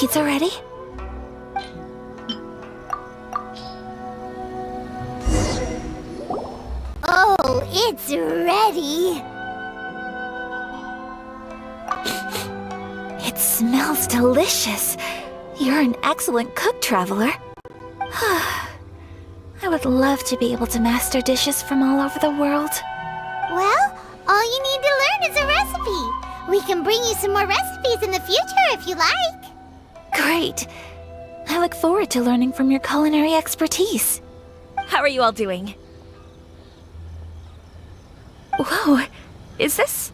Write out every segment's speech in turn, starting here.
pizza ready? Oh, it's ready! It smells delicious. You're an excellent cook, Traveler. I would love to be able to master dishes from all over the world. Well, all you need to learn is a recipe. We can bring you some more recipes in the future if you like. Great. I look forward to learning from your culinary expertise. How are you all doing? Whoa, is this...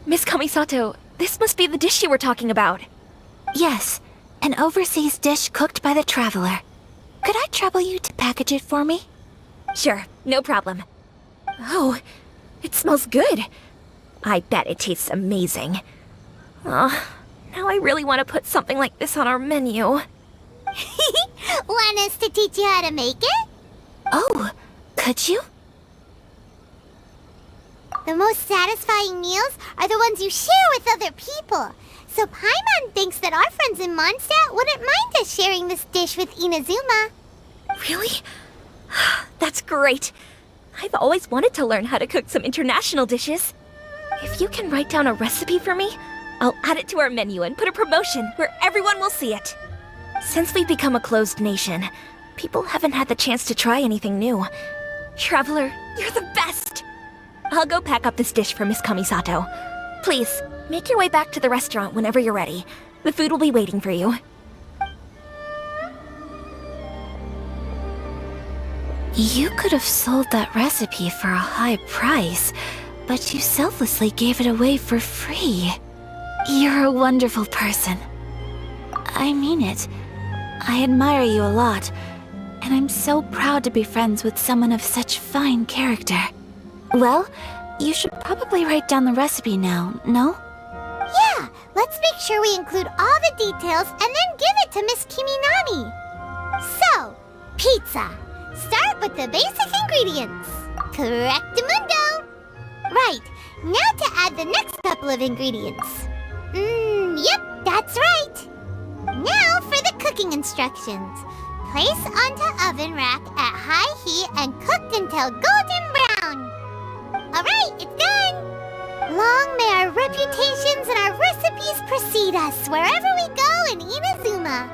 Miss Kamisato, this must be the dish you were talking about. Yes, an overseas dish cooked by the Traveler. Could I trouble you to package it for me? Sure, no problem. Oh, it smells good. I bet it tastes amazing. Now I really want to put something like this on our menu. Want us to teach you how to make it? Oh, could you? The most satisfying meals are the ones you share with other people. So Paimon thinks that our friends in Mondstadt wouldn't mind us sharing this dish with Inazuma. Really? That's great. I've always wanted to learn how to cook some international dishes. If you can write down a recipe for me, I'll add it to our menu and put a promotion where everyone will see it. Since we've become a closed nation, people haven't had the chance to try anything new. Traveler, you're the best! I'll go pack up this dish for Miss Kamisato. Please, make your way back to the restaurant whenever you're ready. The food will be waiting for you. You could have sold that recipe for a high price, but you selflessly gave it away for free. You're a wonderful person. I mean it. I admire you a lot, and I'm so proud to be friends with someone of such fine character. Well, you should probably write down the recipe now, no? Yeah, let's make sure we include all the details and then give it to Miss Kiminami. So, pizza. Start with the basic ingredients. Correctamundo. Right, now to add the next couple of ingredients. Yep, that's right. Now for the cooking instructions. Place onto oven rack at high heat and cooked until golden brown. Alright, it's done! Long may our reputations and our recipes precede us wherever we go in Inazuma.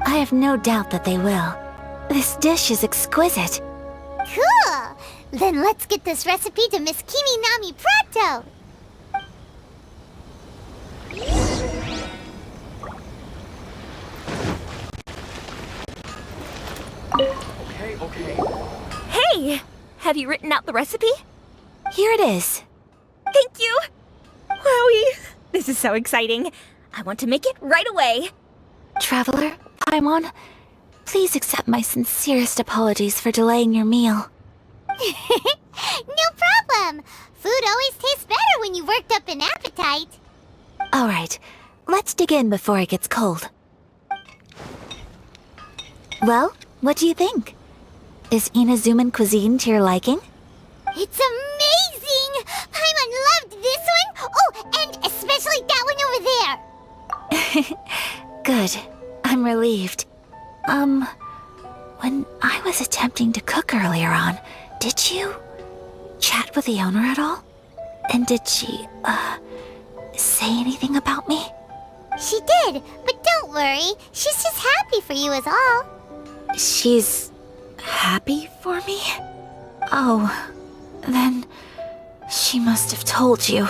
I have no doubt that they will. This dish is exquisite. Cool! Then let's get this recipe to Miss Kiminami pronto! Okay. Hey! Have you written out the recipe? Here it is. Thank you! Wowie! This is so exciting. I want to make it right away. Traveler, Paimon, please accept my sincerest apologies for delaying your meal. No problem! Food always tastes better when you've worked up an appetite. Alright, let's dig in before it gets cold. Well, what do you think? Is Inazuman cuisine to your liking? It's amazing! Paimon loved this one! Oh, and especially that one over there! Good. I'm relieved. When I was attempting to cook earlier on, did you chat with the owner at all? And did she, say anything about me? She did, but don't worry. She's just happy for you is all. She's happy for me? Oh, then she must have told you.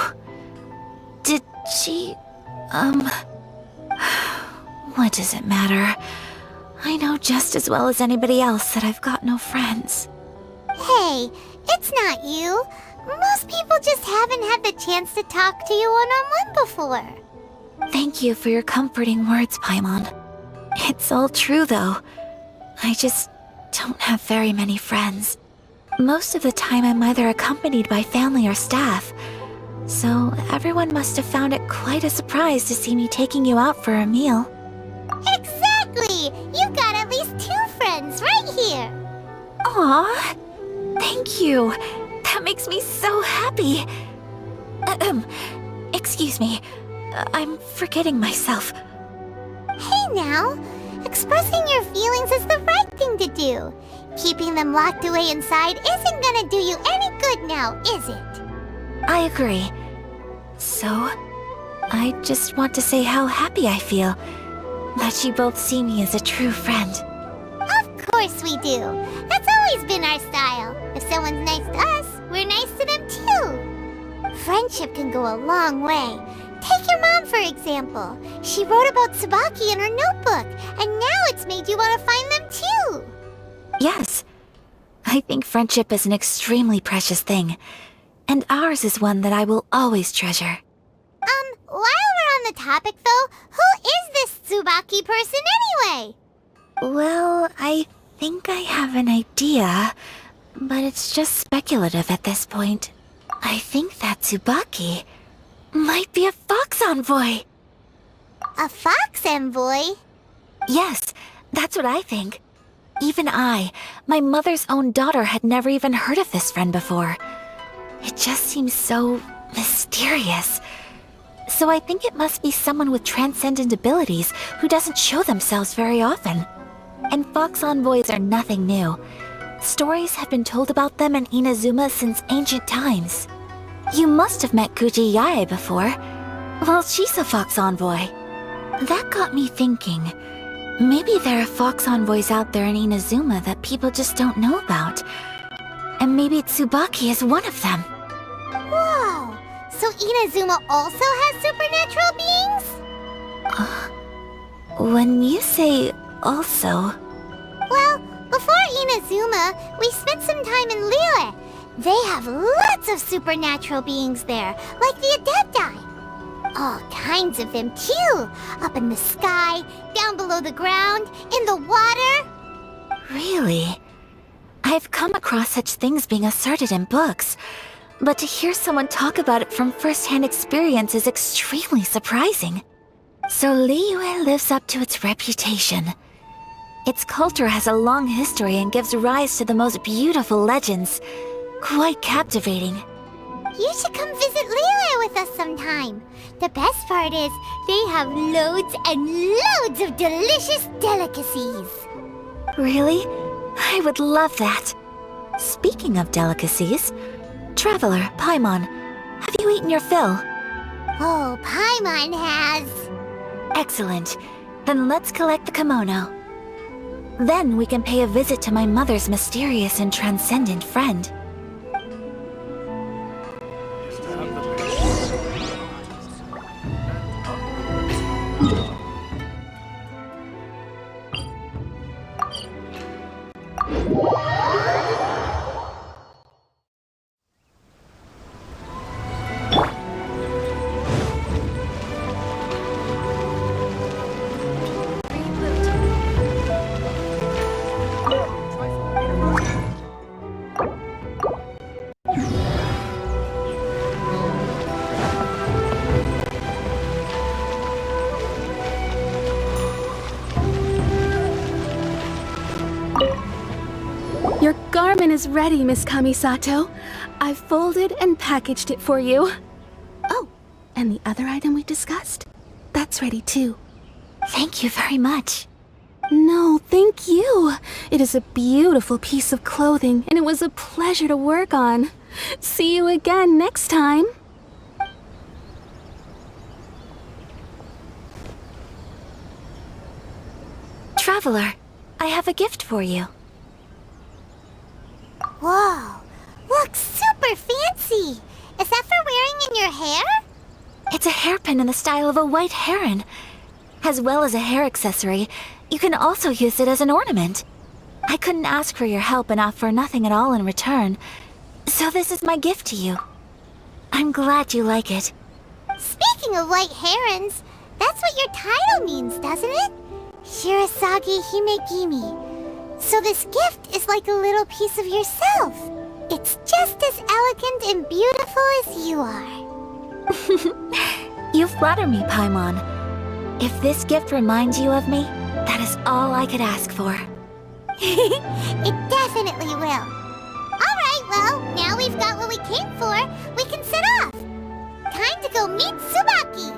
Did she, what does it matter? I know just as well as anybody else that I've got no friends. Hey, it's not you. Most people just haven't had the chance to talk to you one-on-one before. Thank you for your comforting words, Paimon. It's all true, though. I just don't have very many friends. Most of the time I'm either accompanied by family or staff, so everyone must have found it quite a surprise to see me taking you out for a meal. Exactly! You've got at least 2 friends right here. Aw, thank you. That makes me so happy. Excuse me, I'm forgetting myself. Hey now! Expressing your feelings is the right thing to do. Keeping them locked away inside isn't gonna do you any good now, is it? I agree. So, I just want to say how happy I feel that you both see me as a true friend. Of course we do. That's always been our style. If someone's nice to us, we're nice to them too. Friendship can go a long way. Take your mom, for example. She wrote about Tsubaki in her notebook, and now it's made you want to find them too. Yes. I think friendship is an extremely precious thing, and ours is one that I will always treasure. While we're on the topic though, who is this Tsubaki person anyway? Well, I think I have an idea, but it's just speculative at this point. I think that Tsubaki might be a fox envoy. A fox envoy? Yes, that's what I think. Even I, my mother's own daughter, had never even heard of this friend before. It just seems so mysterious. So I think it must be someone with transcendent abilities who doesn't show themselves very often. And fox envoys are nothing new. Stories have been told about them in Inazuma since ancient times. You must have met Kujou before. Well, she's a fox envoy. That got me thinking. Maybe there are fox envoys out there in Inazuma that people just don't know about. And maybe Tsubaki is one of them. Whoa! So Inazuma also has supernatural beings? When you say also... Well, before Inazuma, we spent some time in Liyue. They have lots of supernatural beings there, like the Adepti. All kinds of them too. Up in the sky, down below the ground, in the water. Really? I've come across such things being asserted in books, but to hear someone talk about it from first-hand experience is extremely surprising. So Liyue lives up to its reputation. Its culture has a long history and gives rise to the most beautiful legends. Quite captivating. You should come visit Liyue with us sometime. The best part is, they have loads and loads of delicious delicacies. Really? I would love that. Speaking of delicacies, Traveler, Paimon, have you eaten your fill? Oh, Paimon has. Excellent. Then let's collect the kimono. Then we can pay a visit to my mother's mysterious and transcendent friend. Your garment is ready, Miss Kamisato. I've folded and packaged it for you. Oh, and the other item we discussed? That's ready too. Thank you very much. No, thank you. It is a beautiful piece of clothing, and it was a pleasure to work on. See you again next time. Traveler, I have a gift for you. Whoa, looks super fancy. Is that for wearing in your hair? It's a hairpin in the style of a white heron. As well as a hair accessory, you can also use it as an ornament. I couldn't ask for your help and offer nothing at all in return, so this is my gift to you. I'm glad you like it. Speaking of white herons, that's what your title means, doesn't it? Shirasagi Himegimi. So this gift is like a little piece of yourself. It's just as elegant and beautiful as you are. You flatter me, Paimon. If this gift reminds you of me, that is all I could ask for. It definitely will. Alright, well, now we've got what we came for, we can set off. Time to go meet Tsubaki.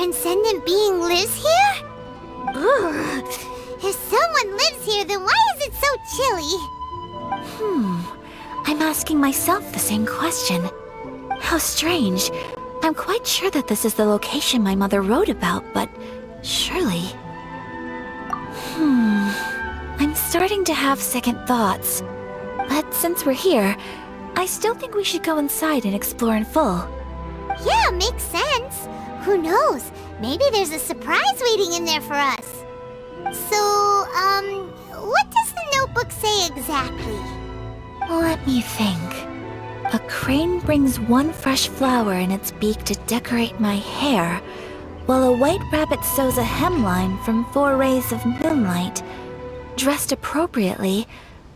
transcendent being lives here? Ugh. If someone lives here, then why is it so chilly? I'm asking myself the same question. How strange. I'm quite sure that this is the location my mother wrote about, but surely... I'm starting to have second thoughts. But since we're here, I still think we should go inside and explore in full. Yeah, makes sense. Who knows? Maybe there's a surprise waiting in there for us. So, what does the notebook say exactly? Let me think. A crane brings one fresh flower in its beak to decorate my hair, while a white rabbit sews a hemline from 4 rays of moonlight. Dressed appropriately,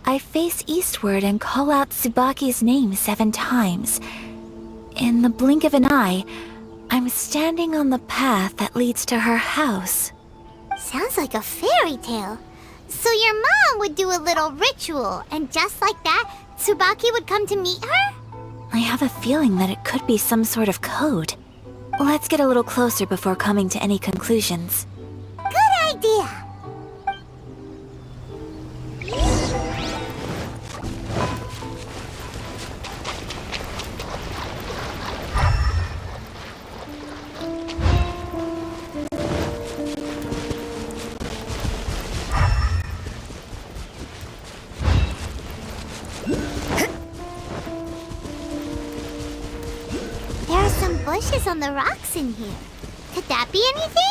I face eastward and call out Tsubaki's name 7 times. In the blink of an eye, I'm standing on the path that leads to her house. Sounds like a fairy tale. So your mom would do a little ritual, and just like that, Tsubaki would come to meet her? I have a feeling that it could be some sort of code. Let's get a little closer before coming to any conclusions. Good idea! There are some bushes on the rocks in here. Could that be anything?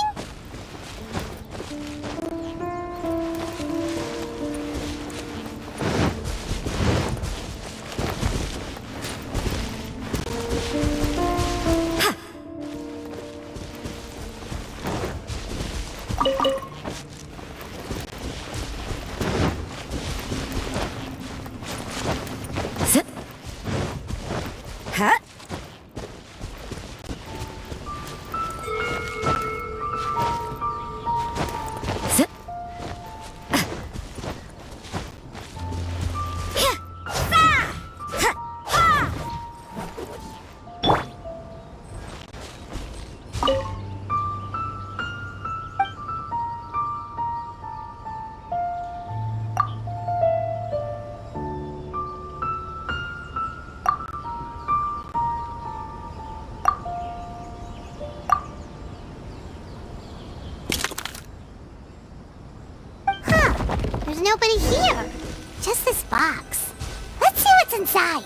Huh? There's nobody here. Just this box. Let's see what's inside.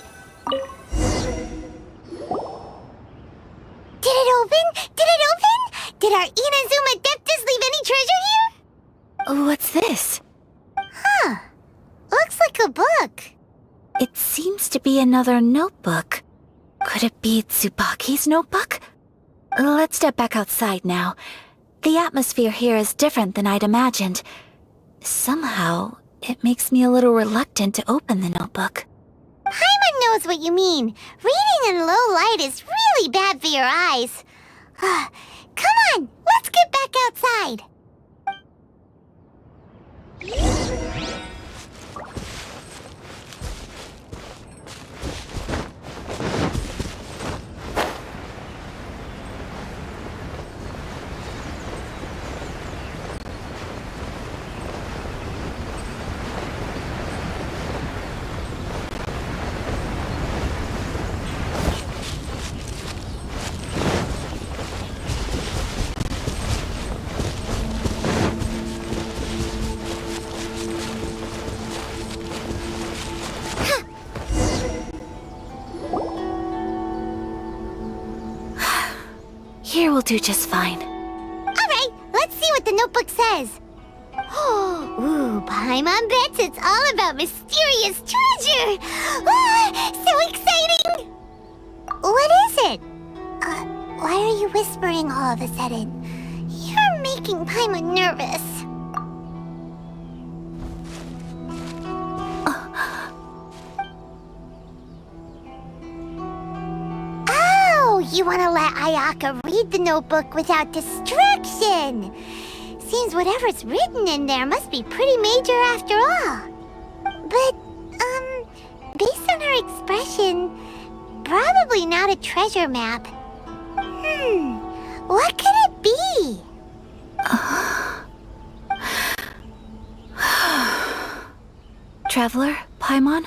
Did it open? Did it open? Did our Inazuma Adeptus leave any treasure here? What's this? Huh. Looks like a book. It seems to be another notebook. Could it be Tsubaki's notebook? Let's step back outside now. The atmosphere here is different than I'd imagined. Somehow, it makes me a little reluctant to open the notebook. Paimon knows what you mean. Reading in low light is really bad for your eyes. Come on, let's get back outside. Here will do just fine. Alright, let's see what the notebook says. Ooh, Paimon bets it's all about mysterious treasure! Ah, so exciting! What is it? Why are you whispering all of a sudden? You're making Paimon nervous. You want to let Ayaka read the notebook without distraction. Seems whatever's written in there must be pretty major after all. But, based on her expression, probably not a treasure map. What could it be? Traveler, Paimon,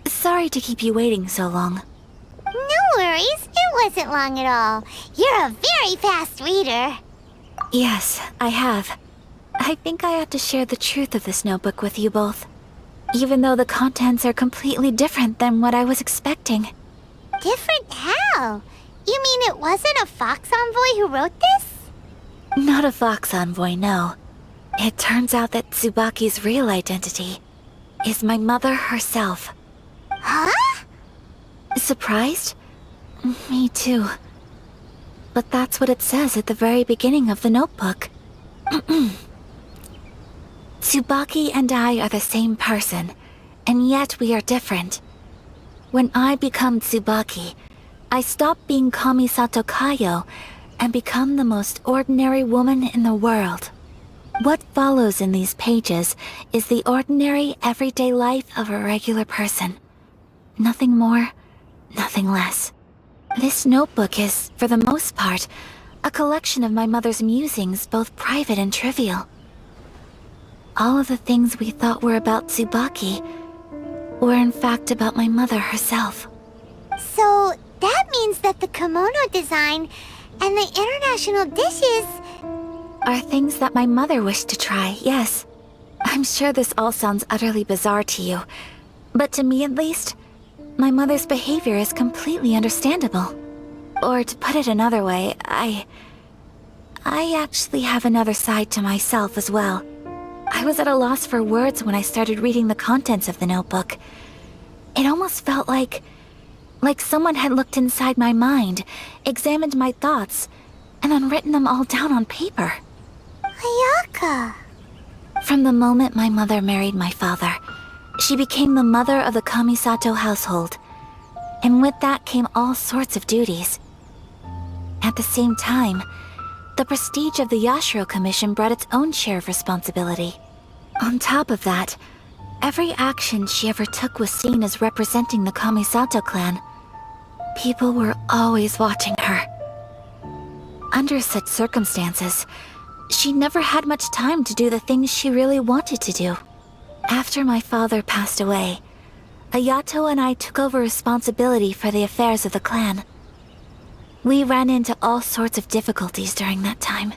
sorry to keep you waiting so long. No worries, it wasn't long at all. You're a very fast reader. Yes, I have. I think I have to share the truth of this notebook with you both. Even though the contents are completely different than what I was expecting. Different how? You mean it wasn't a Fox Envoy who wrote this? Not a Fox Envoy, no. It turns out that Tsubaki's real identity is my mother herself. Huh? Surprised? Me too. But that's what it says at the very beginning of the notebook. Tsubaki and I are the same person, and yet we are different. When I become Tsubaki, I stop being Kamisato Kayo and become the most ordinary woman in the world. What follows in these pages is the ordinary, everyday life of a regular person. Nothing more, nothing less. This notebook is, for the most part, a collection of my mother's musings, both private and trivial. All of the things we thought were about Tsubaki were in fact about my mother herself. So, that means that the kimono design and the international dishes... are things that my mother wished to try, yes. I'm sure this all sounds utterly bizarre to you, but to me at least, my mother's behavior is completely understandable. Or to put it another way, I actually have another side to myself as well. I was at a loss for words when I started reading the contents of the notebook. It almost felt like someone had looked inside my mind, examined my thoughts, and then written them all down on paper. Ayaka. From the moment my mother married my father, she became the mother of the Kamisato household, and with that came all sorts of duties. At the same time, the prestige of the Yashiro Commission brought its own share of responsibility. On top of that, every action she ever took was seen as representing the Kamisato clan. People were always watching her. Under such circumstances, she never had much time to do the things she really wanted to do. After my father passed away, Ayato and I took over responsibility for the affairs of the clan. We ran into all sorts of difficulties during that time.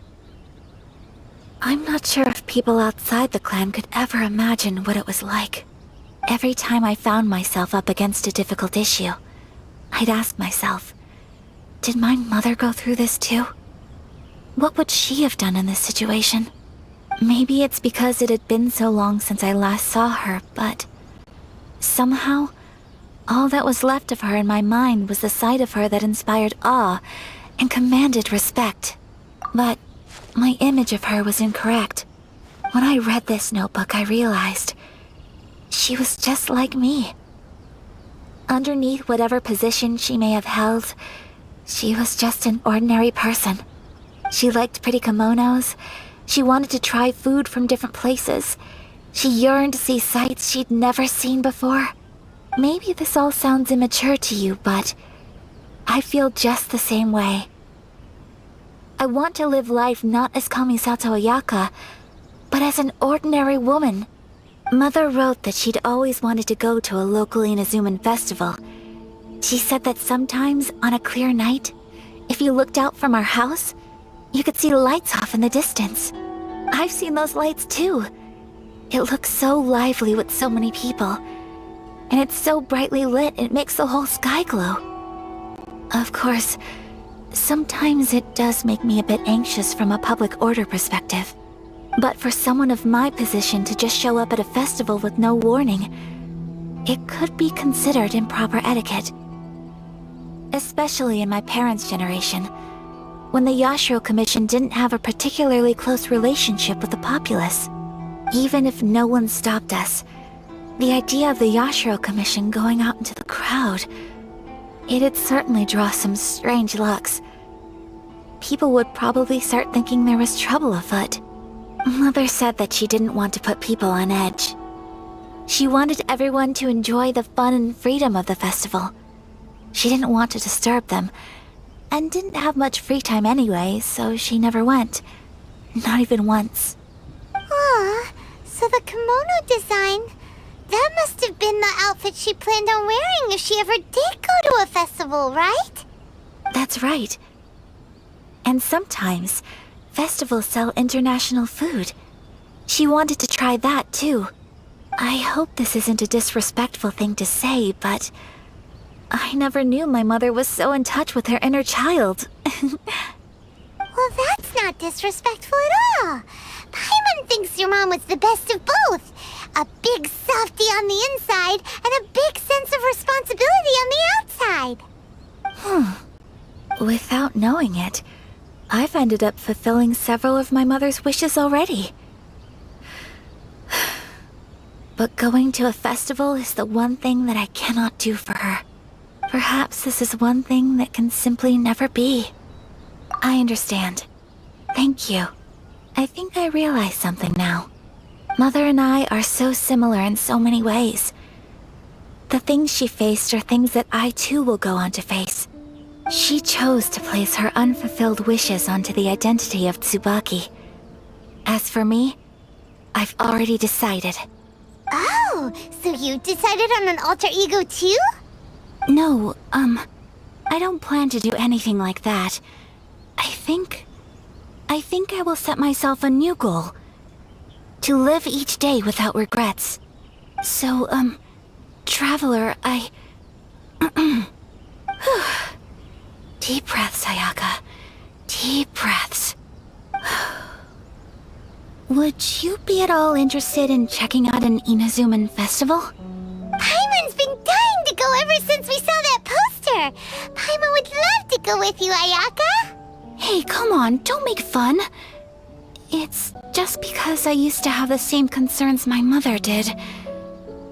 I'm not sure if people outside the clan could ever imagine what it was like. Every time I found myself up against a difficult issue, I'd ask myself, did my mother go through this too? What would she have done in this situation? Maybe it's because it had been so long since I last saw her, but somehow, all that was left of her in my mind was the side of her that inspired awe and commanded respect. But my image of her was incorrect. When I read this notebook, I realized she was just like me. Underneath whatever position she may have held, she was just an ordinary person. She liked pretty kimonos. She wanted to try food from different places. She yearned to see sights she'd never seen before. Maybe this all sounds immature to you, but I feel just the same way. I want to live life not as Kamisato Ayaka, but as an ordinary woman. Mother wrote that she'd always wanted to go to a local Inazuman festival. She said that sometimes, on a clear night, if you looked out from our house, you could see lights off in the distance. I've seen those lights too. It looks so lively with so many people. And it's so brightly lit, it makes the whole sky glow. Of course, sometimes it does make me a bit anxious from a public order perspective. But for someone of my position to just show up at a festival with no warning, it could be considered improper etiquette. Especially in my parents' generation, when the Yashiro Commission didn't have a particularly close relationship with the populace. Even if no one stopped us, the idea of the Yashiro Commission going out into the crowd, it'd certainly draw some strange looks. People would probably start thinking there was trouble afoot. Mother said that she didn't want to put people on edge. She wanted everyone to enjoy the fun and freedom of the festival. She didn't want to disturb them, and didn't have much free time anyway, so she never went. Not even once. Aw, so the kimono design, that must have been the outfit she planned on wearing if she ever did go to a festival, right? That's right. And sometimes, festivals sell international food. She wanted to try that too. I hope this isn't a disrespectful thing to say, but I never knew my mother was so in touch with her inner child. Well, that's not disrespectful at all. Paimon thinks your mom was the best of both. A big softie on the inside and a big sense of responsibility on the outside. Without knowing it, I've ended up fulfilling several of my mother's wishes already. But going to a festival is the one thing that I cannot do for her. Perhaps this is one thing that can simply never be. I understand. Thank you. I think I realize something now. Mother and I are so similar in so many ways. The things she faced are things that I too will go on to face. She chose to place her unfulfilled wishes onto the identity of Tsubaki. As for me, I've already decided. Oh, so you decided on an alter ego too? No, I don't plan to do anything like that. I think I will set myself a new goal. To live each day without regrets. So, Traveler, Deep breaths, Ayaka. Deep breaths. Would you be at all interested in checking out an Inazuman festival? Paimon's been dying to go ever since we saw that poster. Paimon would love to go with you, Ayaka. Hey, come on, don't make fun. It's just because I used to have the same concerns my mother did.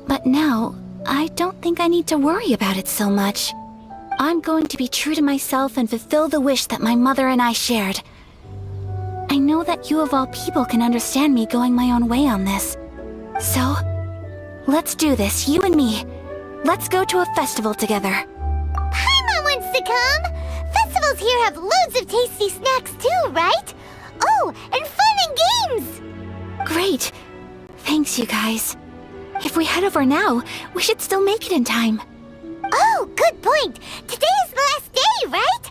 But now, I don't think I need to worry about it so much. I'm going to be true to myself and fulfill the wish that my mother and I shared. I know that you of all people can understand me going my own way on this. So, let's do this, you and me. Let's go to a festival together. Paimon wants to come! Festivals here have loads of tasty snacks too, right? Oh, and fun and games! Great. Thanks, you guys. If we head over now, we should still make it in time. Oh, good point. Today is the last day, right?